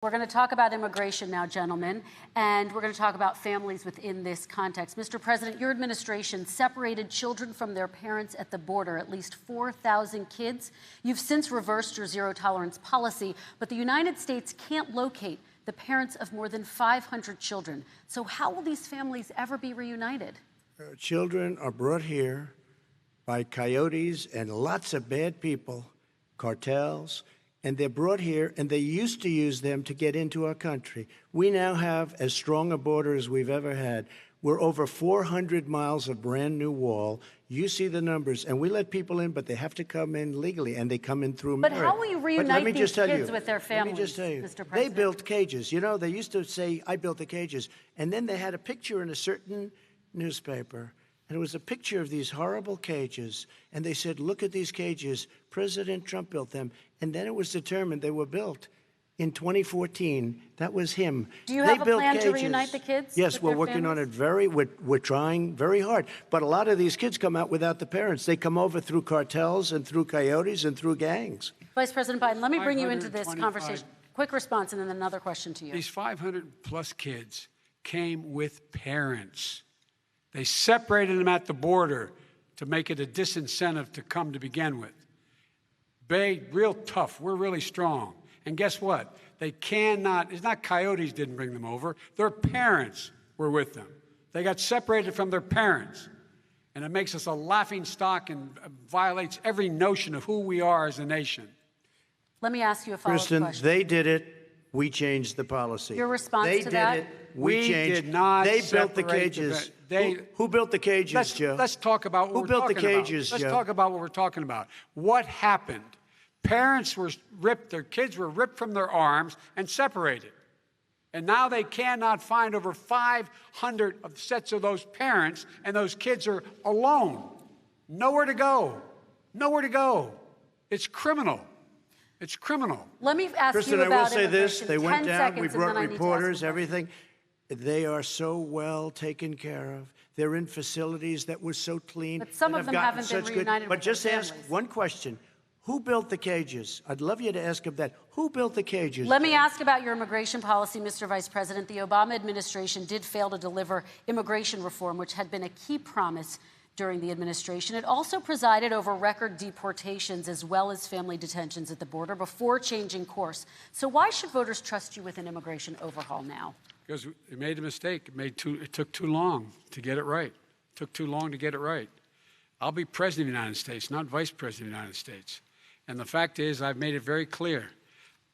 We're going to talk about immigration now, gentlemen, and we're going to talk about families within this context. Mr. President, your administration separated children from their parents at the border, at least 4,000 kids. You've since reversed your zero-tolerance policy, but the United States can't locate the parents of more than 500 children. So how will these families ever be reunited? Children are brought here by coyotes and lots of bad people, cartels, and they're brought here, and they used to use them to get into our country. We now have as strong a border as we've ever had. We're over 400 miles of brand new wall. You see the numbers, and we let people in, but they have to come in legally, and they come in through merit. But how will you reunite these kids with their families, let me just tell you, Mr. President? they built cages. You know, they used to say, I built the cages, and then they had a picture in a certain newspaper, and it was a picture of these horrible cages, and they said, look at these cages. President Trump built them, and then it was determined they were built in 2014. That was him. Do you have a plan to reunite the kids? Yes, we're working on it we're trying very hard. But a lot of these kids come out without the parents. They come over through cartels and through coyotes and through gangs. Vice President Biden, let me bring you into this conversation. Quick response, and then another question to you. These 500-plus kids came with parents. They separated them at the border to make it a disincentive to come to begin with. Real tough. We're really strong. And guess what? They cannot, it's not coyotes didn't bring them over. Their parents were with them. They got separated from their parents. And it makes us a laughing stock and violates every notion of who we are as a nation. Let me ask you a follow-up question. Kristen, they did it. We changed the policy. Your response to that? They did it. We changed. Did not they built the cages. Who built the cages, Joe? Let's talk about what we're talking about. Who built the cages, Joe? Let's talk about what we're talking about. What happened? Parents were ripped, their kids were ripped from their arms and separated. And now they cannot find over 500 sets of those parents, and those kids are alone. Nowhere to go. Nowhere to go. It's criminal. It's criminal. Let me ask Kristen, you about I will say this. They went down. We brought seconds, reporters, everything. They are so well taken care of. They're in facilities that were so clean. But some of them haven't been reunited But with just their ask families. one question. Who built the cages? I'd love you to ask him that. Who built the cages? Let me ask about your immigration policy, Mr. Vice President. The Obama administration did fail to deliver immigration reform, which had been a key promise during the administration. It also presided over record deportations as well as family detentions at the border before changing course. So why should voters trust you with an immigration overhaul now? Because it made a mistake. It took too long to get it right. It took too long to get it right. I'll be president of the United States, not vice president of the United States. And the fact is, I've made it very clear.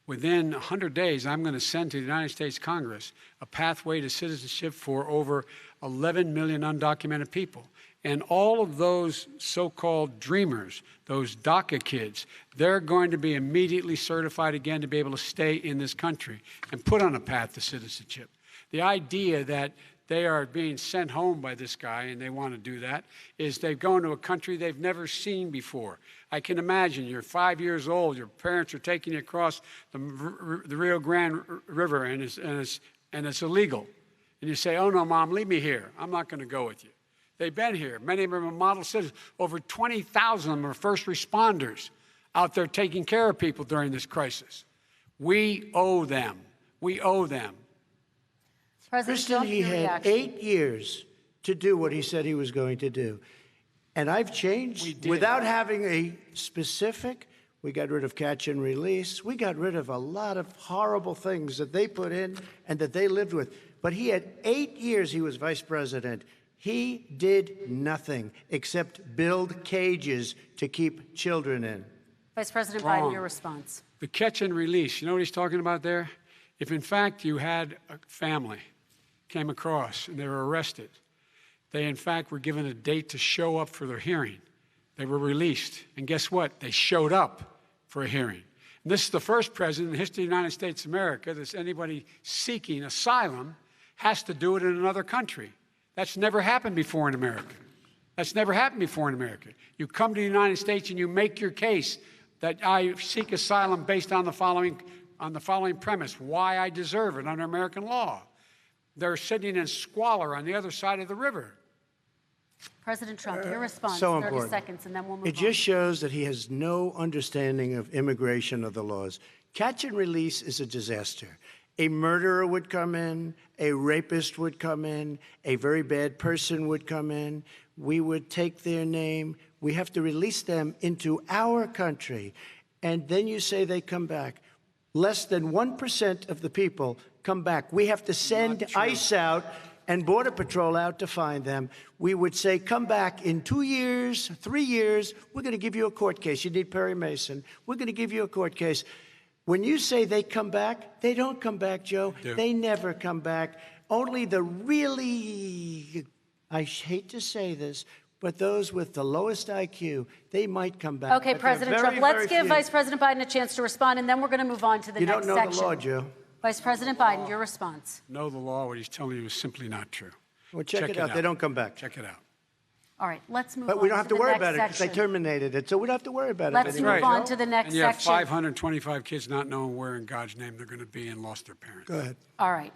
Within 100 days, I'm going to send to the United States Congress a pathway to citizenship for over 11 million undocumented people. And all of those so-called dreamers, those DACA kids, they're going to be immediately certified again to be able to stay in this country and put on a path to citizenship. The idea that they are being sent home by this guy, and they want to do that, is they've gone to a country they've never seen before. I can imagine you're 5 years old, your parents are taking you across the Rio Grande River, and it's illegal. And you say, oh, no, Mom, leave me here. I'm not going to go with you. They've been here. Many of them are model citizens. Over 20,000 of them are first responders out there taking care of people during this crisis. We owe them. We owe them. Kristen, he had 8 years to do what he said he was going to do. And I've changed without having a specific. We got rid of catch and release. We got rid of a lot of horrible things that they put in and that they lived with. But he had 8 years he was vice president. He did nothing except build cages to keep children in. Vice President Biden, your response. The catch and release, you know what he's talking about there? If, in fact, you had a family came across and they were arrested, they, in fact, were given a date to show up for their hearing. They were released. And guess what? They showed up for a hearing. And this is the first president in the history of the United States of America that anybody seeking asylum has to do it in another country. That's never happened before in America. That's never happened before in America. You come to the United States and you make your case that I seek asylum based on the following premise, why I deserve it under American law. They're sitting in squalor on the other side of the river. President Trump, your response, so 30 important. seconds, and then we'll move on. It just shows that he has no understanding of immigration or the laws. Catch and release is a disaster. A murderer would come in, a rapist would come in, a very bad person would come in. We would take their name. We have to release them into our country. And then you say they come back. Less than 1% of the people come back. We have to send ICE out and Border Patrol out to find them. We would say, come back in 2 years, 3 years. We're going to give you a court case. You need Perry Mason. We're going to give you a court case. When you say they come back, they don't come back, Joe. They never come back. Only the really, I hate to say this, but those with the lowest IQ, they might come back. Okay, President Trump, let's give Vice President Biden a chance to respond, and then we're going to move on to the next section. You don't know the law, Joe. Vice President Biden, your response. Know the law. What he's telling you is simply not true. Well, check it out. They don't come back. Check it out. All right, let's move on. But we don't have to worry about it section. because they terminated it, so we don't have to worry about it Let's anymore. move on to the next And you have section. 525 kids not knowing where in God's name they're going to be and lost their parents. Go ahead. All right.